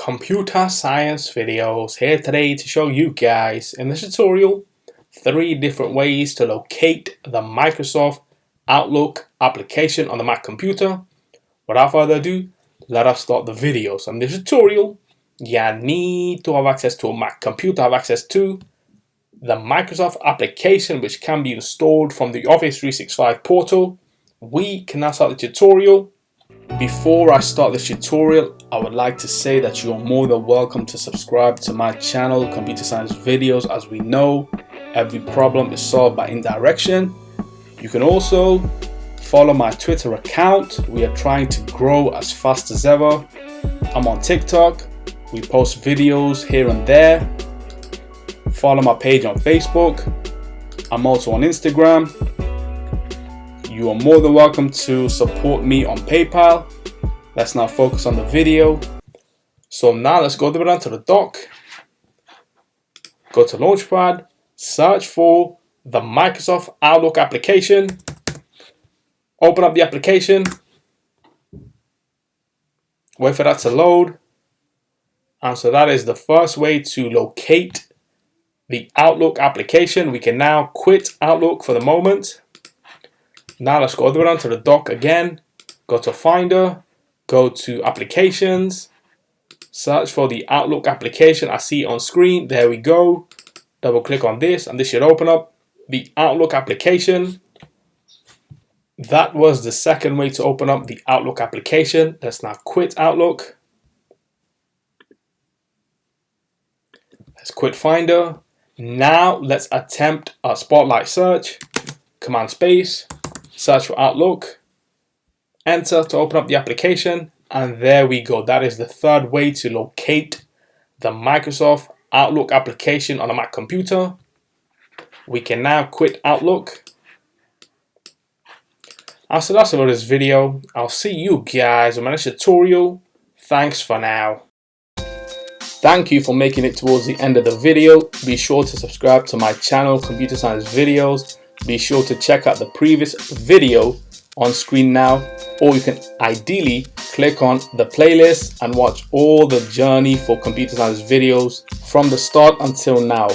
Computer Science Videos here today to show you guys in this tutorial 3 different ways to locate the Microsoft Outlook application on the Mac computer. Without further ado, let us start the video. So in this tutorial, you need to have access to a Mac computer, have access to the Microsoft application which can be installed from the Office 365 portal. We can now start the tutorial. Before I start this tutorial, I would like to say that you are more than welcome to subscribe to my channel, Computer Science Videos. As we know, every problem is solved by indirection. You can also follow my Twitter account. We are trying to grow as fast as ever. I'm on TikTok. We post videos here and there. Follow my page on Facebook. I'm also on Instagram. You are more than welcome to support me on PayPal. Let's now focus on the video. So now let's go down to the dock. Go to Launchpad. Search for the Microsoft Outlook application. Open up the application. Wait for that to load. And so that is the first way to locate the Outlook application. We can now quit Outlook for the moment. Now let's go down to the dock again. Go to Finder. Go to Applications. Search for the Outlook application. I see it on screen. There we go. Double click on this and this should open up the Outlook application. That was the second way to open up the Outlook application. Let's now quit Outlook. Let's quit Finder. Now let's attempt a Spotlight search. Command space. Search for Outlook. Enter to open up the application. And there we go. That is the third way to locate the Microsoft Outlook application on a Mac computer. We can now quit Outlook. And so that's about this video. I'll see you guys in my next tutorial. Thanks for now. Thank you for making it towards the end of the video. Be sure to subscribe to my channel, Computer Science Videos. Be sure to check out the previous video on screen now, or you can ideally click on the playlist and watch all the journey for Computer Science Videos from the start until now.